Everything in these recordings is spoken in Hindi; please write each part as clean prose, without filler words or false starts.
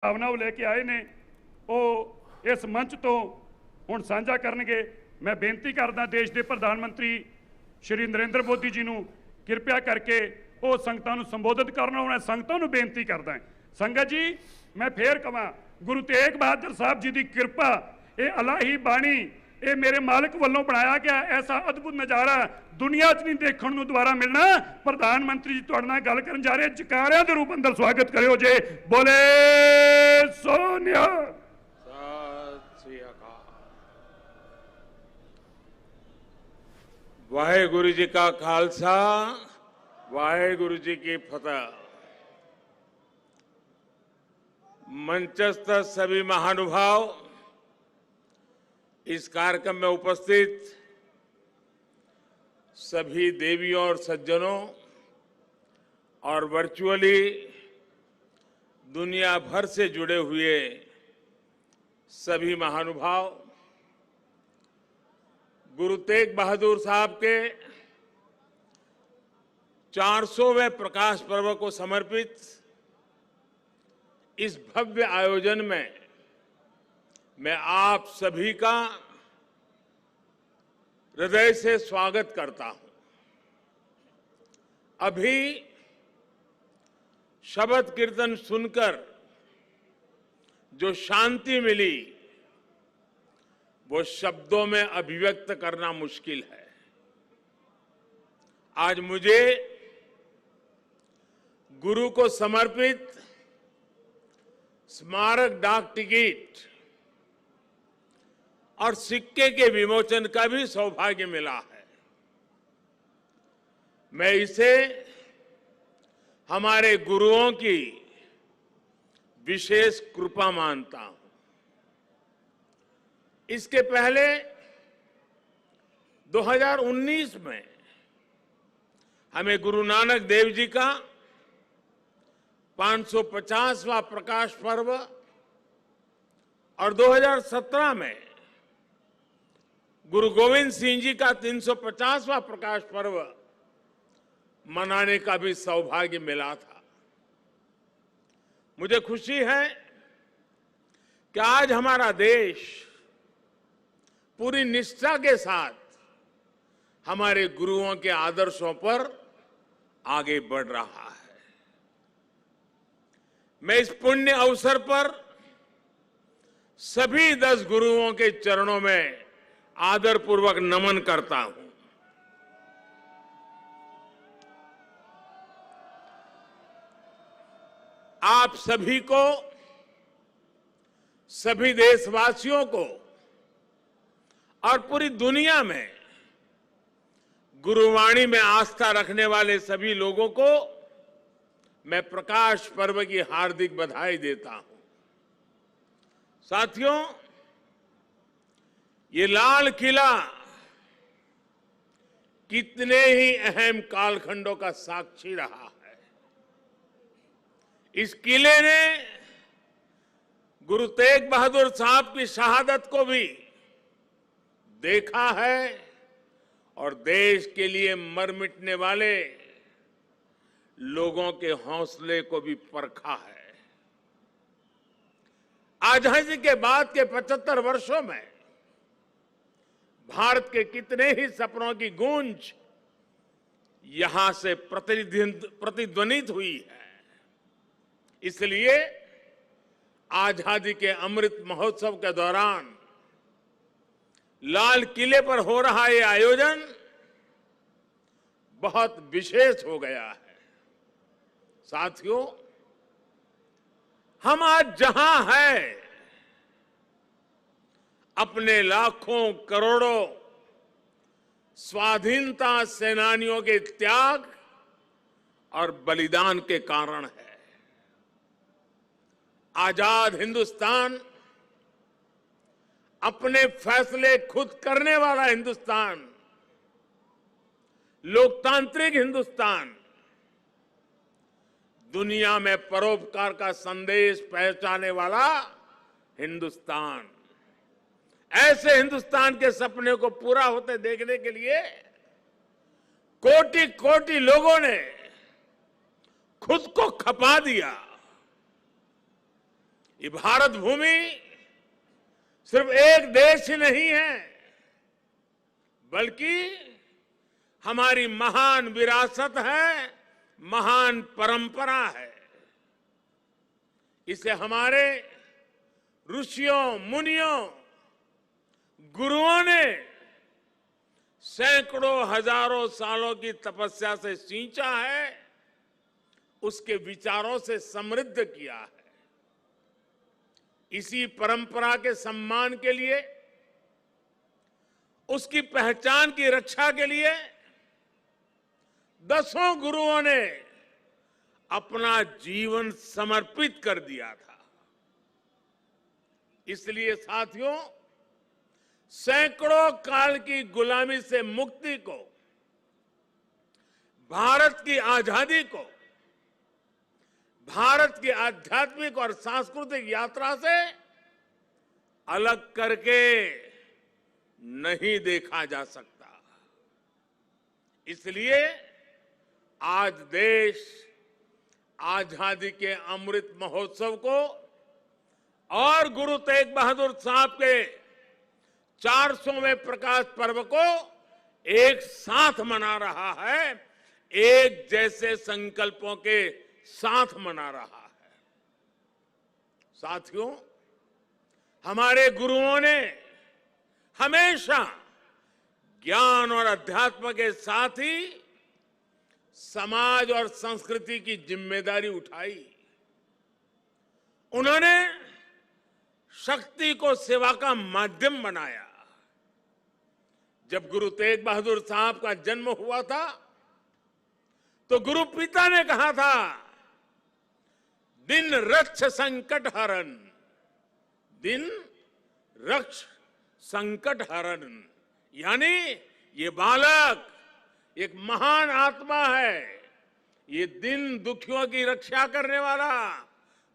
भावना लेके आए ने ਉਹ ਇਸ ਮੰਚ ਤੋਂ ਹੁਣ ਸਾਂਝਾ ਕਰਨਗੇ। मैं बेनती करदा देश के प्रधानमंत्री श्री नरेंद्र मोदी जी ਨੂੰ कृपया करके ਉਹ ਸੰਗਤਾਂ ਨੂੰ संबोधित करना। मैं संगतां ਨੂੰ बेनती करदा संगत जी मैं फिर कहां गुरु तेग बहादुर साहब जी की कृपा ये अलाही बाणी ये मेरे मालिक वालों बनाया गया ऐसा अद्भुत नज़ारा दुनिया च नहीं देखने को दोबारा मिलना। प्रधानमंत्री जी तुहाडे नाल गल करन जा रहे जकारियां दे रूप अंदर स्वागत करियो जे बोले सोनिया। वाहेगुरु जी का खालसा वाहेगुरु जी की फतह। मंचस्थ सभी महानुभाव, इस कार्यक्रम में उपस्थित सभी देवियों और सज्जनों और वर्चुअली दुनिया भर से जुड़े हुए सभी महानुभाव, गुरु तेग बहादुर साहब के 400वें प्रकाश पर्व को समर्पित इस भव्य आयोजन में मैं आप सभी का हृदय से स्वागत करता हूं। अभी शब्द कीर्तन सुनकर जो शांति मिली वो शब्दों में अभिव्यक्त करना मुश्किल है। आज मुझे गुरु को समर्पित स्मारक डाक टिकट और सिक्के के विमोचन का भी सौभाग्य मिला है। मैं इसे हमारे गुरुओं की विशेष कृपा मानता हूं। इसके पहले 2019 में हमें गुरु नानक देव जी का 550वां प्रकाश पर्व और 2017 में गुरु गोविंद सिंह जी का 350वां प्रकाश पर्व मनाने का भी सौभाग्य मिला था। मुझे खुशी है कि आज हमारा देश पूरी निष्ठा के साथ हमारे गुरुओं के आदर्शों पर आगे बढ़ रहा है। मैं इस पुण्य अवसर पर सभी 10 गुरुओं के चरणों में आदरपूर्वक नमन करता हूं। आप सभी को, सभी देशवासियों को और पूरी दुनिया में गुरुवाणी में आस्था रखने वाले सभी लोगों को मैं प्रकाश पर्व की हार्दिक बधाई देता हूं। साथियों, ये लाल किला कितने ही अहम कालखंडों का साक्षी रहा है। इस किले ने गुरु तेग बहादुर साहब की शहादत को भी देखा है और देश के लिए मर मिटने वाले लोगों के हौसले को भी परखा है। आजादी के बाद के 75 वर्षों में भारत के कितने ही सपनों की गूंज यहां से प्रतिध्वनित हुई है। इसलिए आजादी के अमृत महोत्सव के दौरान लाल किले पर हो रहा ये आयोजन बहुत विशेष हो गया है। साथियों, हम आज जहां हैं अपने लाखों करोड़ों स्वाधीनता सेनानियों के त्याग और बलिदान के कारण है। आजाद हिंदुस्तान, अपने फैसले खुद करने वाला हिंदुस्तान, लोकतांत्रिक हिंदुस्तान, दुनिया में परोपकार का संदेश पहुंचाने वाला हिंदुस्तान, ऐसे हिंदुस्तान के सपने को पूरा होते देखने के लिए कोटि कोटि लोगों ने खुद को खपा दिया। ये भारत भूमि सिर्फ एक देश ही नहीं है, बल्कि हमारी महान विरासत है, महान परंपरा है। इसे हमारे ऋषियों, मुनियों, गुरुओं ने सैकड़ों हजारों सालों की तपस्या से सींचा है, उसके विचारों से समृद्ध किया है। इसी परंपरा के सम्मान के लिए, उसकी पहचान की रक्षा के लिए दसों गुरुओं ने अपना जीवन समर्पित कर दिया था। इसलिए साथियों, सैकड़ों काल की गुलामी से मुक्ति को, भारत की आजादी को, भारत की आध्यात्मिक और सांस्कृतिक यात्रा से अलग करके नहीं देखा जा सकता। इसलिए आज देश आजादी के अमृत महोत्सव को और गुरु तेग बहादुर साहब के 400वें प्रकाश पर्व को एक साथ मना रहा है, एक जैसे संकल्पों के साथ मना रहा है। साथियों, हमारे गुरुओं ने हमेशा ज्ञान और अध्यात्म के साथ ही समाज और संस्कृति की जिम्मेदारी उठाई। उन्होंने शक्ति को सेवा का माध्यम बनाया। जब गुरु तेग बहादुर साहब का जन्म हुआ था, तो गुरु पिता ने कहा था, दिन रक्ष संकट हरण, दिन रक्ष संकट हरण, यानी ये बालक एक महान आत्मा है, ये दिन दुखियों की रक्षा करने वाला,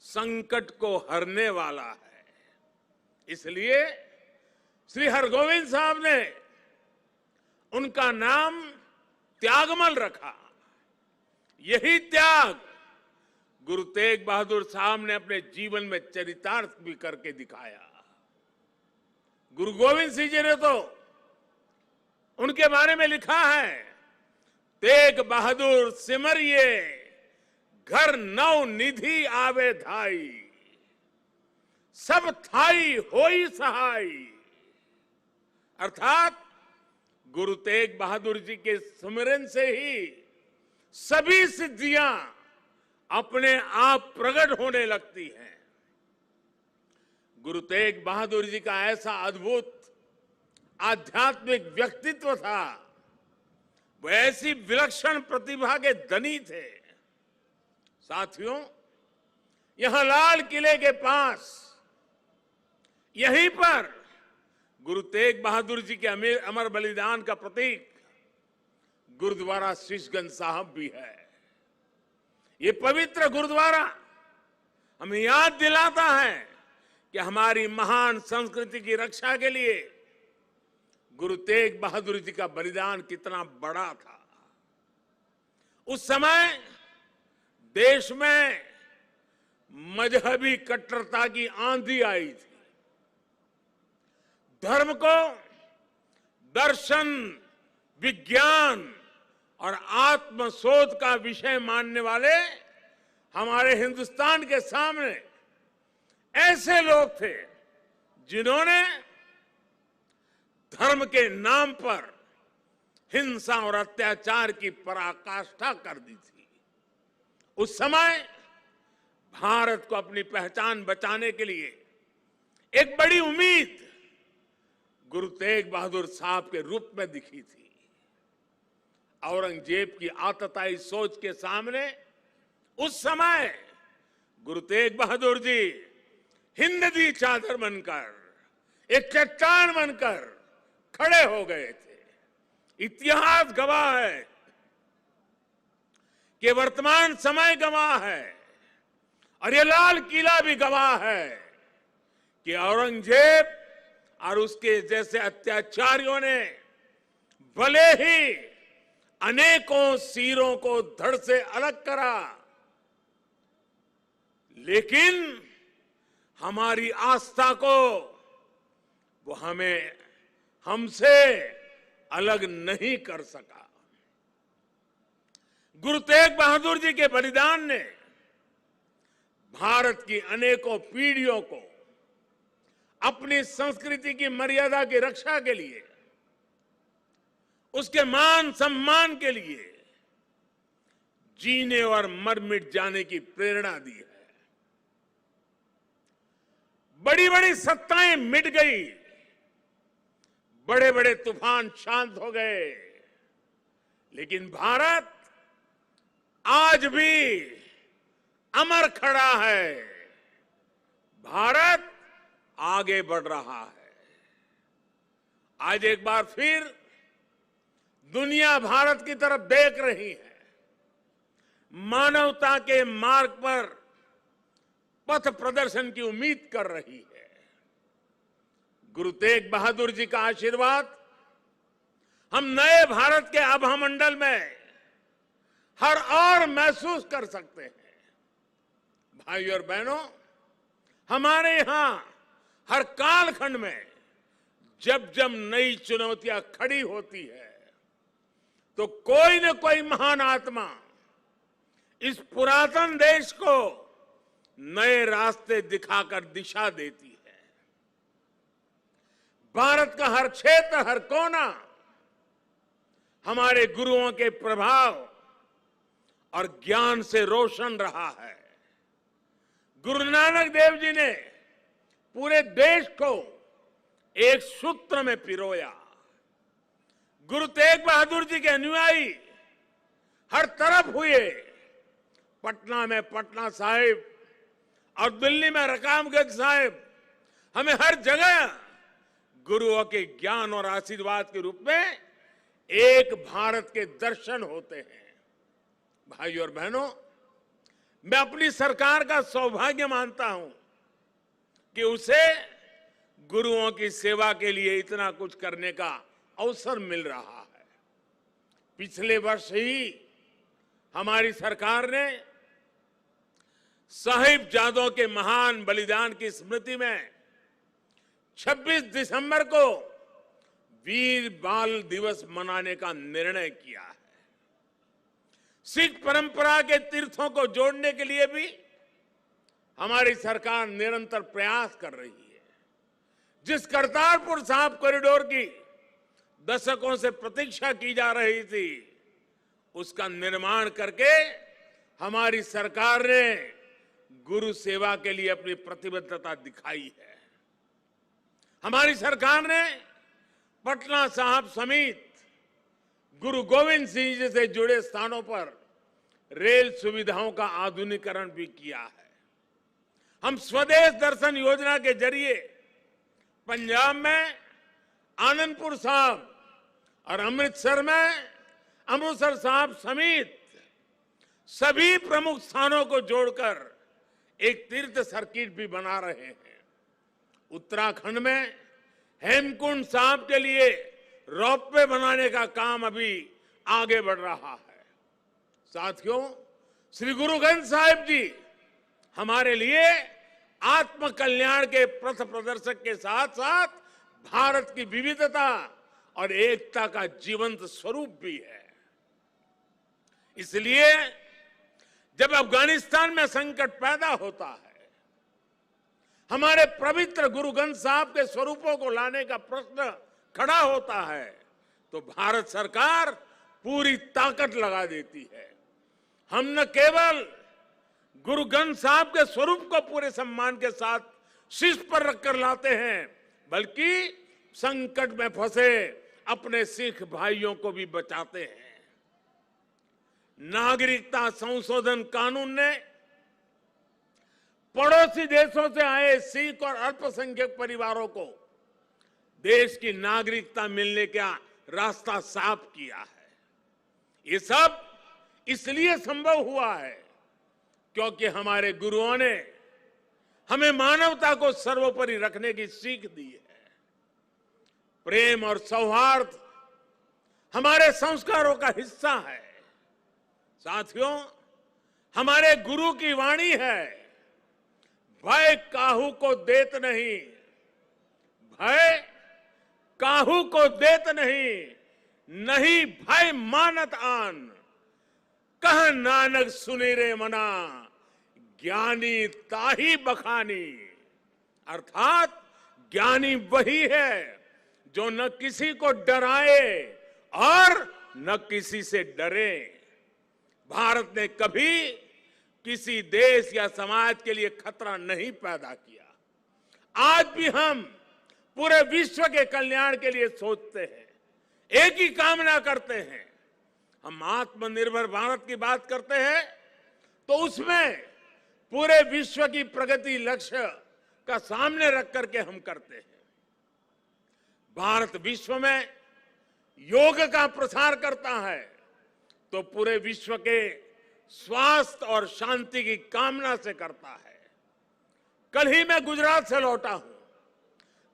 संकट को हरने वाला है। इसलिए श्री हरगोविंद साहब ने उनका नाम त्यागमल रखा। यही त्याग गुरु तेग बहादुर साहब ने अपने जीवन में चरितार्थ भी करके दिखाया। गुरु गोविंद सिंह जी ने तो उनके बारे में लिखा है, तेग बहादुर सिमरिये घर नौ निधि आवे धाई, सब थाई होई सहाय। अर्थात गुरु तेग बहादुर जी के सुमिरन से ही सभी सिद्धियां अपने आप प्रकट होने लगती हैं। गुरु तेग बहादुर जी का ऐसा अद्भुत आध्यात्मिक व्यक्तित्व था, वो ऐसी विलक्षण प्रतिभा के धनी थे। साथियों, यहां लाल किले के पास, यहीं पर गुरु तेग बहादुर जी के अमर बलिदान का प्रतीक गुरुद्वारा शीशगंज साहब भी है। ये पवित्र गुरुद्वारा हमें याद दिलाता है कि हमारी महान संस्कृति की रक्षा के लिए गुरु तेग बहादुर जी का बलिदान कितना बड़ा था। उस समय देश में मजहबी कट्टरता की आंधी आई थी। धर्म को दर्शन, विज्ञान और आत्मशोध का विषय मानने वाले हमारे हिंदुस्तान के सामने ऐसे लोग थे जिन्होंने धर्म के नाम पर हिंसा और अत्याचार की पराकाष्ठा कर दी थी। उस समय भारत को अपनी पहचान बचाने के लिए एक बड़ी उम्मीद गुरु तेग बहादुर साहब के रूप में दिखी थी। औरंगजेब की आतताई सोच के सामने उस समय गुरु तेग बहादुर जी हिंदवी चादर बनकर, एक चट्टान बनकर खड़े हो गए थे। इतिहास गवाह है कि वर्तमान समय गवाह है और ये लाल किला भी गवाह है कि औरंगजेब और उसके जैसे अत्याचारियों ने भले ही अनेकों सिरों को धड़ से अलग करा, लेकिन हमारी आस्था को वो हमसे अलग नहीं कर सका। गुरु तेग बहादुर जी के बलिदान ने भारत की अनेकों पीढ़ियों को अपनी संस्कृति की मर्यादा की रक्षा के लिए, उसके मान सम्मान के लिए जीने और मर मिट जाने की प्रेरणा दी है। बड़ी बड़ी सत्ताएं मिट गई, बड़े बड़े तूफान शांत हो गए, लेकिन भारत आज भी अमर खड़ा है। भारत आगे बढ़ रहा है। आज एक बार फिर दुनिया भारत की तरफ देख रही है। मानवता के मार्ग पर पथ प्रदर्शन की उम्मीद कर रही है। गुरु तेग बहादुर जी का आशीर्वाद हम नए भारत के आभामंडल में हर और महसूस कर सकते हैं। भाइयों और बहनों, हमारे यहां हर कालखंड में जब जब नई चुनौतियां खड़ी होती है तो कोई न कोई महान आत्मा इस पुरातन देश को नए रास्ते दिखाकर दिशा देती है। भारत का हर क्षेत्र, हर कोना हमारे गुरुओं के प्रभाव और ज्ञान से रोशन रहा है। गुरु नानक देव जी ने पूरे देश को एक सूत्र में पिरोया। गुरु तेग बहादुर जी के अनुयायी हर तरफ हुए। पटना में पटना साहिब और दिल्ली में रकाबगंज साहिब, हमें हर जगह गुरुओं के ज्ञान और आशीर्वाद के रूप में एक भारत के दर्शन होते हैं। भाइयों और बहनों, मैं अपनी सरकार का सौभाग्य मानता हूं कि उसे गुरुओं की सेवा के लिए इतना कुछ करने का अवसर मिल रहा है। पिछले वर्ष ही हमारी सरकार ने साहिबजादों के महान बलिदान की स्मृति में 26 दिसंबर को वीर बाल दिवस मनाने का निर्णय किया है। सिख परंपरा के तीर्थों को जोड़ने के लिए भी हमारी सरकार निरंतर प्रयास कर रही है। जिस करतारपुर साहिब कॉरिडोर की दशकों से प्रतीक्षा की जा रही थी, उसका निर्माण करके हमारी सरकार ने गुरु सेवा के लिए अपनी प्रतिबद्धता दिखाई है। हमारी सरकार ने पटना साहिब समेत गुरु गोविंद सिंह जी से जुड़े स्थानों पर रेल सुविधाओं का आधुनिकीकरण भी किया है। हम स्वदेश दर्शन योजना के जरिए पंजाब में आनंदपुर साहिब और अमृतसर में अमृतसर साहिब समेत सभी प्रमुख स्थानों को जोड़कर एक तीर्थ सर्किट भी बना रहे हैं। उत्तराखंड में हेमकुंड साहिब के लिए रोपवे बनाने का काम अभी आगे बढ़ रहा है। साथियों, श्री गुरु ग्रंथ साहिब जी हमारे लिए आत्म कल्याण के पथ प्रदर्शक के साथ साथ भारत की विविधता और एकता का जीवंत स्वरूप भी है। इसलिए जब अफगानिस्तान में संकट पैदा होता है, हमारे पवित्र गुरु ग्रंथ साहिब के स्वरूपों को लाने का प्रश्न खड़ा होता है, तो भारत सरकार पूरी ताकत लगा देती है। हम न केवल गुरु ग्रंथ साहिब के स्वरूप को पूरे सम्मान के साथ शीर्ष पर रखकर लाते हैं, बल्कि संकट में फंसे अपने सिख भाइयों को भी बचाते हैं। नागरिकता संशोधन कानून ने पड़ोसी देशों से आए सिख और अल्पसंख्यक परिवारों को देश की नागरिकता मिलने का रास्ता साफ किया है। ये सब इसलिए संभव हुआ है क्योंकि हमारे गुरुओं ने हमें मानवता को सर्वोपरि रखने की सीख दी है। प्रेम और सौहार्द हमारे संस्कारों का हिस्सा है। साथियों, हमारे गुरु की वाणी है, भय काहू को देत नहीं, भय काहू को देत नहीं, नहीं भय मानत आन, कह नानक सुनी रे मना, ज्ञानी ताही बखानी। अर्थात ज्ञानी वही है जो न किसी को डराए और न किसी से डरे। भारत ने कभी किसी देश या समाज के लिए खतरा नहीं पैदा किया। आज भी हम पूरे विश्व के कल्याण के लिए सोचते हैं, एक ही कामना करते हैं। हम आत्मनिर्भर भारत की बात करते हैं तो उसमें पूरे विश्व की प्रगति लक्ष्य का सामने रख करके हम करते हैं। भारत विश्व में योग का प्रसार करता है तो पूरे विश्व के स्वास्थ्य और शांति की कामना से करता है। कल ही मैं गुजरात से लौटा हूं,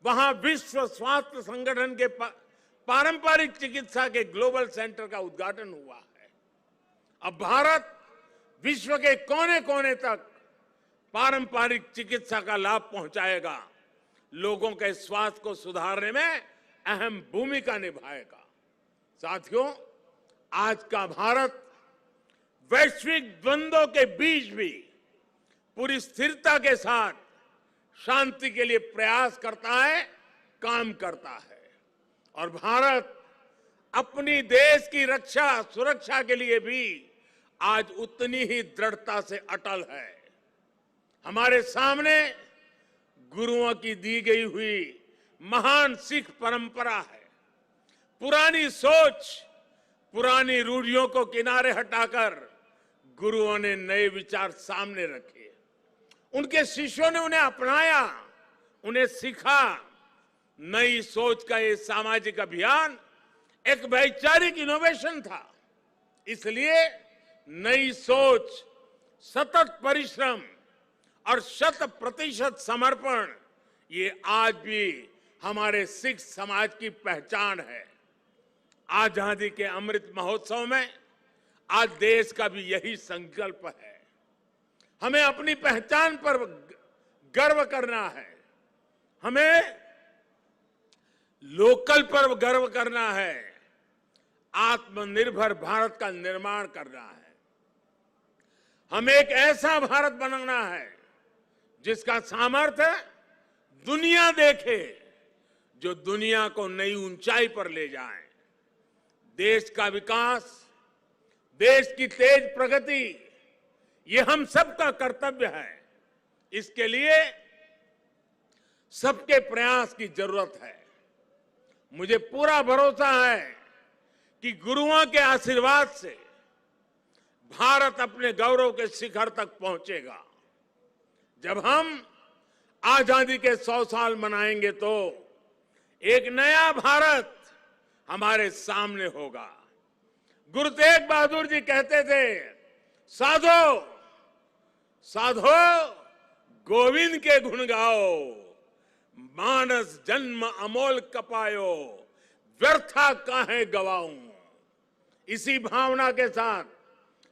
वहां विश्व स्वास्थ्य संगठन के पारंपरिक चिकित्सा के ग्लोबल सेंटर का उद्घाटन हुआ है। अब भारत विश्व के कोने कोने तक पारंपरिक चिकित्सा का लाभ पहुंचाएगा, लोगों के स्वास्थ्य को सुधारने में अहम भूमिका निभाएगा। साथियों, आज का भारत वैश्विक द्वंद्वों के बीच भी पूरी स्थिरता के साथ शांति के लिए प्रयास करता है, काम करता है। और भारत अपनी देश की रक्षा सुरक्षा के लिए भी आज उतनी ही दृढ़ता से अटल है। हमारे सामने गुरुओं की दी गई हुई महान सिख परंपरा है। पुरानी सोच, पुरानी रूढ़ियों को किनारे हटाकर गुरुओं ने नए विचार सामने रखे। उनके शिष्यों ने उन्हें अपनाया, उन्हें सीखा। नई सोच का ये सामाजिक अभियान एक वैचारिक इनोवेशन था। इसलिए नई सोच, सतत परिश्रम और 100% समर्पण ये आज भी हमारे सिख समाज की पहचान है। आजादी के अमृत महोत्सव में आज देश का भी यही संकल्प है। हमें अपनी पहचान पर गर्व करना है, हमें लोकल पर गर्व करना है, आत्मनिर्भर भारत का निर्माण करना है। हमें एक ऐसा भारत बनाना है जिसका सामर्थ्य दुनिया देखे, जो दुनिया को नई ऊंचाई पर ले जाए। देश का विकास, देश की तेज प्रगति, ये हम सबका कर्तव्य है। इसके लिए सबके प्रयास की जरूरत है। मुझे पूरा भरोसा है कि गुरुओं के आशीर्वाद से भारत अपने गौरव के शिखर तक पहुंचेगा। जब हम आजादी के 100 साल मनाएंगे तो एक नया भारत हमारे सामने होगा। गुरु तेग बहादुर जी कहते थे, साधो साधो गोविंद के गुण गाओ, मानस जन्म अमोल कपायो, व्यर्था काहे गवाऊं। इसी भावना के साथ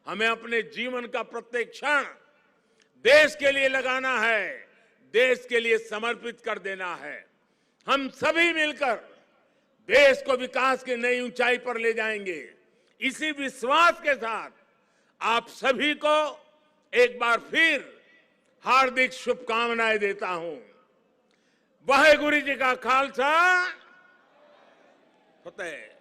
हमें अपने जीवन का प्रत्येक क्षण देश के लिए लगाना है, देश के लिए समर्पित कर देना है। हम सभी मिलकर देश को विकास की नई ऊंचाई पर ले जाएंगे। इसी विश्वास के साथ आप सभी को एक बार फिर हार्दिक शुभकामनाएं देता हूं। वाहेगुरु जी का खालसा, फतेह।